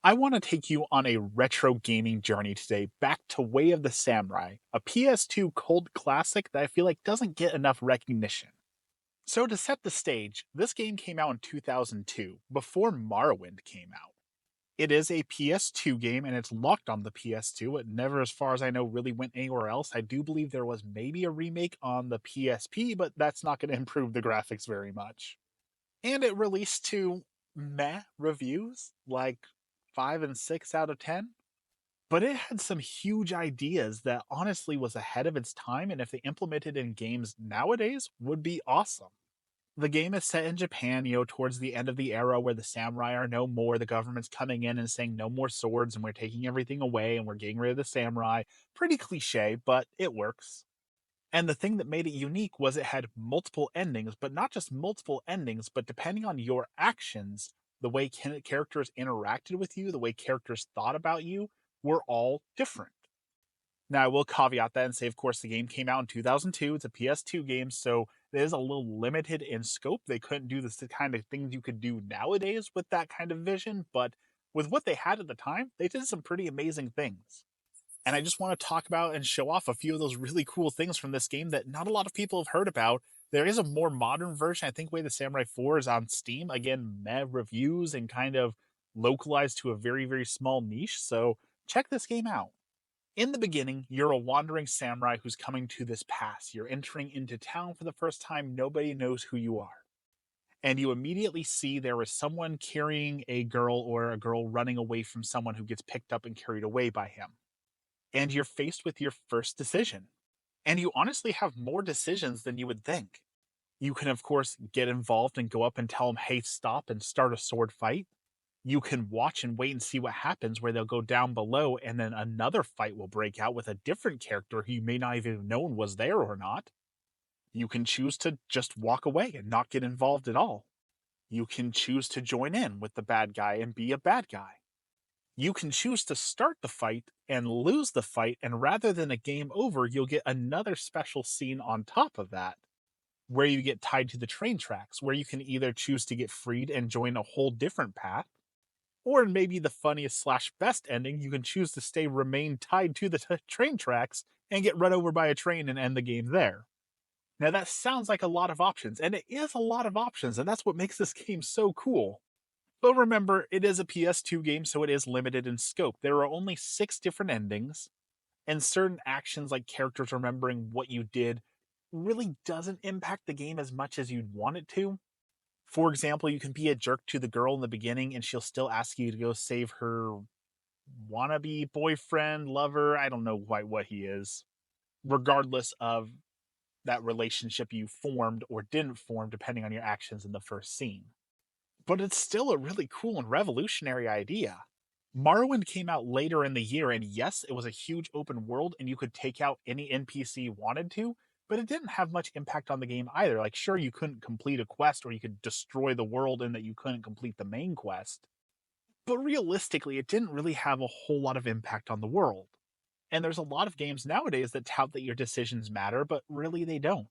I want to take you on a retro gaming journey today back to Way of the Samurai, a PS2 cult classic that I feel like doesn't get enough recognition. So, to set the stage, this game came out in 2002, before Morrowind came out. It is a PS2 game and it's locked on the PS2. It never, as far as I know, really went anywhere else. I do believe there was maybe a remake on the PSP, but that's not going to improve the graphics very much. And it released to meh reviews, like 5 and 6 out of 10. But it had some huge ideas that honestly was ahead of its time, and if they implemented in games nowadays, would be awesome. The game is set in Japan, towards the end of the era where the samurai are no more. The government's coming in and saying no more swords, and we're taking everything away, and we're getting rid of the samurai. Pretty cliche, but it works. And the thing that made it unique was it had multiple endings, but not just multiple endings, but depending on your actions, the way characters interacted with you, the way characters thought about you, were all different. Now, I will caveat that and say, of course, the game came out in 2002. It's a PS2 game, so it is a little limited in scope. They couldn't do the kind of things you could do nowadays with that kind of vision, but with what they had at the time, they did some pretty amazing things. And I just want to talk about and show off a few of those really cool things from this game that not a lot of people have heard about. There is a more modern version. I think Way of the Samurai 4 is on Steam. Again, meh reviews and kind of localized to a very, very small niche. So check this game out. In the beginning, you're a wandering samurai who's coming to this pass. You're entering into town for the first time. Nobody knows who you are. And you immediately see there is someone carrying a girl or a girl running away from someone who gets picked up and carried away by him, and you're faced with your first decision. And you honestly have more decisions than you would think. You can, of course, get involved and go up and tell them, hey, stop and start a sword fight. You can watch and wait and see what happens, where they'll go down below and then another fight will break out with a different character who you may not even have known was there or not. You can choose to just walk away and not get involved at all. You can choose to join in with the bad guy and be a bad guy. You can choose to start the fight and lose the fight, and rather than a game over, you'll get another special scene on top of that, where you get tied to the train tracks, where you can either choose to get freed and join a whole different path, or maybe the funniest slash best ending, you can choose to remain tied to the train tracks and get run over by a train and end the game there. Now that sounds like a lot of options, and it is a lot of options, and that's what makes this game so cool. But remember, it is a PS2 game, so it is limited in scope. There are only 6 different endings, and certain actions like characters remembering what you did really doesn't impact the game as much as you'd want it to. For example, you can be a jerk to the girl in the beginning and she'll still ask you to go save her wannabe boyfriend, lover, I don't know quite what he is, regardless of that relationship you formed or didn't form depending on your actions in the first scene. But it's still a really cool and revolutionary idea. Morrowind came out later in the year, and yes, it was a huge open world, and you could take out any NPC you wanted to, but it didn't have much impact on the game either. Like, sure, you couldn't complete a quest, or you could destroy the world in that you couldn't complete the main quest, but realistically, it didn't really have a whole lot of impact on the world. And there's a lot of games nowadays that tout that your decisions matter, but really they don't.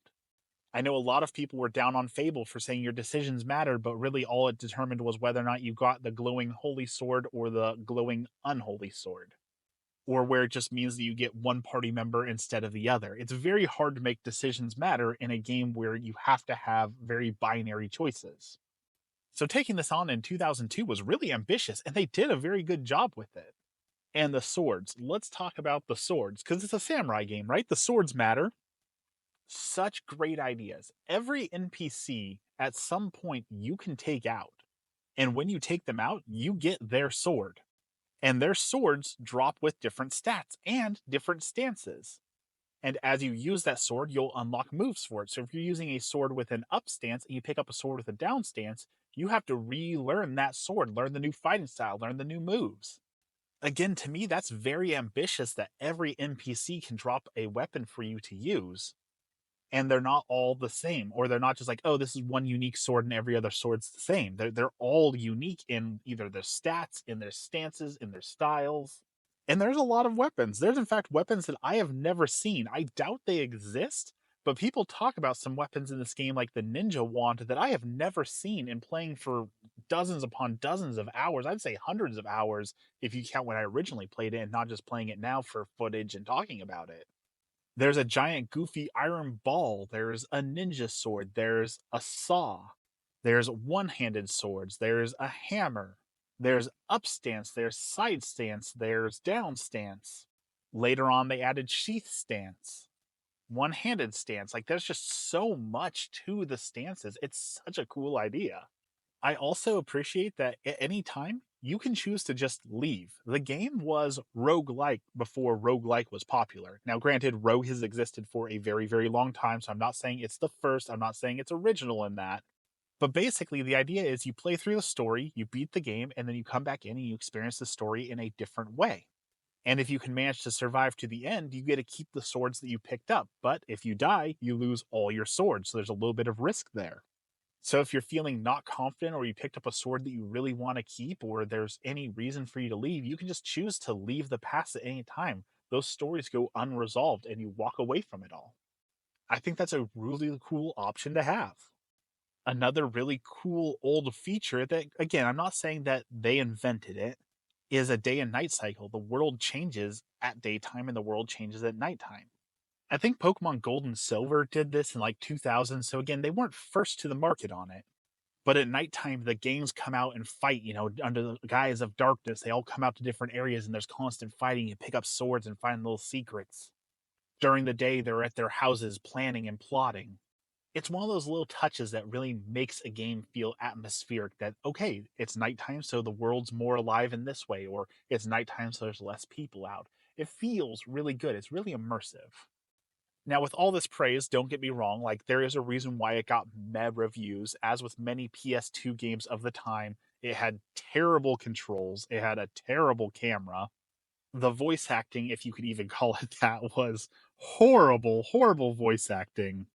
I know a lot of people were down on Fable for saying your decisions mattered, but really all it determined was whether or not you got the glowing holy sword or the glowing unholy sword, or where it just means that you get one party member instead of the other. It's very hard to make decisions matter in a game where you have to have very binary choices. So taking this on in 2002 was really ambitious, and they did a very good job with it. And the swords. Let's talk about the swords, because it's a samurai game, right? The swords matter. Such great ideas. Every NPC at some point you can take out. And when you take them out, you get their sword. And their swords drop with different stats and different stances. And as you use that sword, you'll unlock moves for it. So if you're using a sword with an up stance and you pick up a sword with a down stance, you have to relearn that sword, learn the new fighting style, learn the new moves. Again, to me, that's very ambitious that every NPC can drop a weapon for you to use, and they're not all the same, or they're not just like, oh, this is one unique sword and every other sword's the same. They're all unique in either their stats, in their stances, in their styles. And there's a lot of weapons. There's in fact weapons that I have never seen. I doubt they exist, But people talk about some weapons in this game, like the ninja wand, that I have never seen in playing for dozens upon dozens of hours. I'd say hundreds of hours if you count when I originally played it and not just playing it now for footage and talking about it. There's a giant goofy iron ball, there's a ninja sword, there's a saw, there's one-handed swords, there's a hammer, there's up stance, there's side stance, there's down stance. Later on, they added sheath stance, one-handed stance. Like, there's just so much to the stances. It's such a cool idea. I also appreciate that at any time you can choose to just leave. The game was roguelike before roguelike was popular. Now, granted, Rogue has existed for a very, very long time, so I'm not saying it's the first, I'm not saying it's original in that. But basically, the idea is you play through the story, you beat the game, and then you come back in and you experience the story in a different way. And if you can manage to survive to the end, you get to keep the swords that you picked up. But if you die, you lose all your swords. So there's a little bit of risk there. So if you're feeling not confident or you picked up a sword that you really want to keep or there's any reason for you to leave, you can just choose to leave the past at any time. Those stories go unresolved and you walk away from it all. I think that's a really cool option to have. Another really cool old feature that, again, I'm not saying that they invented it, is a day and night cycle. The world changes at daytime and the world changes at nighttime. I think Pokemon Gold and Silver did this in like 2000. So again, they weren't first to the market on it. But at nighttime, the games come out and fight, under the guise of darkness. They all come out to different areas and there's constant fighting. You pick up swords and find little secrets. During the day, they're at their houses planning and plotting. It's one of those little touches that really makes a game feel atmospheric that, okay, it's nighttime, so the world's more alive in this way, or it's nighttime, so there's less people out. It feels really good. It's really immersive. Now, with all this praise, don't get me wrong, like there is a reason why it got meh reviews. As with many PS2 games of the time, it had terrible controls, it had a terrible camera. The voice acting, if you could even call it that, was horrible, horrible voice acting.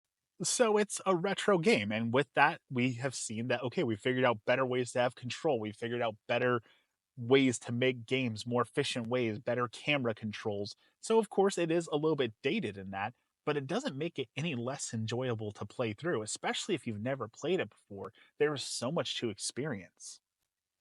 So it's a retro game, and with that, we have seen that okay, we figured out better ways to have control. We figured out better ways to make games, more efficient ways, better camera controls. So, of course, it is a little bit dated in that, but it doesn't make it any less enjoyable to play through, especially if you've never played it before. There is so much to experience.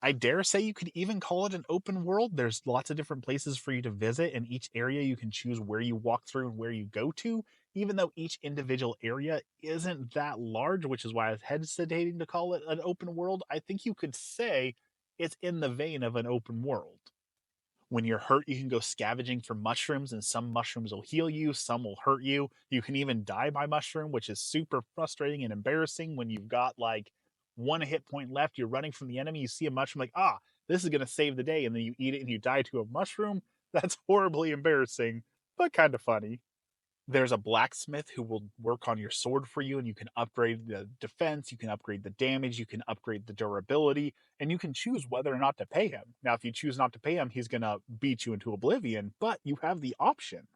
I dare say you could even call it an open world. There's lots of different places for you to visit, and each area you can choose where you walk through and where you go to, even though each individual area isn't that large, which is why I was hesitating to call it an open world. I think you could say it's in the vein of an open world. When you're hurt, you can go scavenging for mushrooms, and some mushrooms will heal you, some will hurt you. You can even die by mushroom, which is super frustrating and embarrassing when you've got like one hit point left. You're running from the enemy, you see a mushroom, like, this is going to save the day. And then you eat it and you die to a mushroom. That's horribly embarrassing, but kind of funny. There's a blacksmith who will work on your sword for you, and you can upgrade the defense, you can upgrade the damage, you can upgrade the durability, and you can choose whether or not to pay him. Now, if you choose not to pay him, he's going to beat you into oblivion, but you have the option.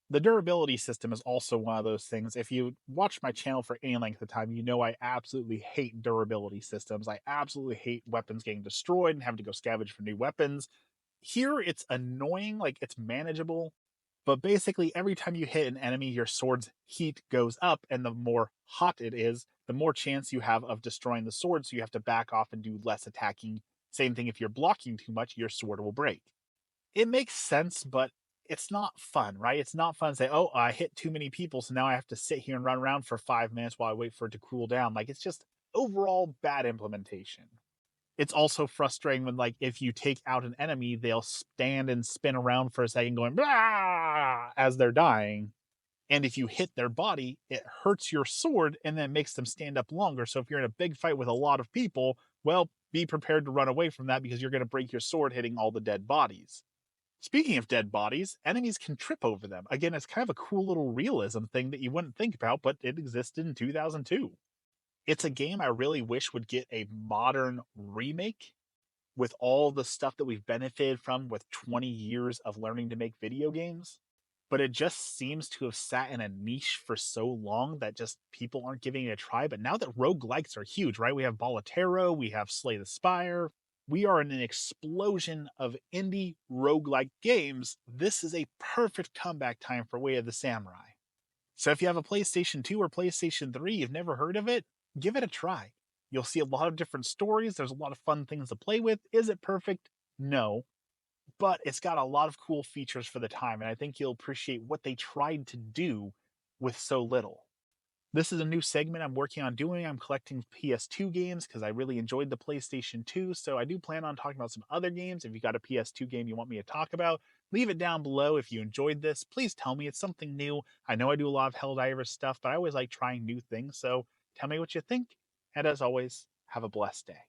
The durability system is also one of those things. If you watch my channel for any length of time, you know I absolutely hate durability systems. I absolutely hate weapons getting destroyed and having to go scavenge for new weapons. Here, it's annoying, like it's manageable, but basically, every time you hit an enemy, your sword's heat goes up, and the more hot it is, the more chance you have of destroying the sword, so you have to back off and do less attacking. Same thing if you're blocking too much, your sword will break. It makes sense, but it's not fun, right? It's not fun to say, oh, I hit too many people, so now I have to sit here and run around for 5 minutes while I wait for it to cool down. Like, it's just overall bad implementation. It's also frustrating when, like, if you take out an enemy, they'll stand and spin around for a second going blah as they're dying. And if you hit their body, it hurts your sword and then makes them stand up longer. So if you're in a big fight with a lot of people, well, be prepared to run away from that because you're going to break your sword hitting all the dead bodies. Speaking of dead bodies, enemies can trip over them. Again, it's kind of a cool little realism thing that you wouldn't think about, but it existed in 2002. It's a game I really wish would get a modern remake with all the stuff that we've benefited from with 20 years of learning to make video games. But it just seems to have sat in a niche for so long that just people aren't giving it a try. But now that roguelikes are huge, right? We have Bolotero, we have Slay the Spire. We are in an explosion of indie roguelike games. This is a perfect comeback time for Way of the Samurai. So if you have a PlayStation 2 or PlayStation 3, you've never heard of it, give it a try. You'll see a lot of different stories. There's a lot of fun things to play with. Is it perfect? No. But it's got a lot of cool features for the time, and I think you'll appreciate what they tried to do with so little. This is a new segment I'm working on doing. I'm collecting PS2 games because I really enjoyed the PlayStation 2. So I do plan on talking about some other games. If you got a PS2 game you want me to talk about, leave it down below. If you enjoyed this, please tell me it's something new. I know I do a lot of Helldivers stuff, but I always like trying new things. So tell me what you think. And as always, have a blessed day.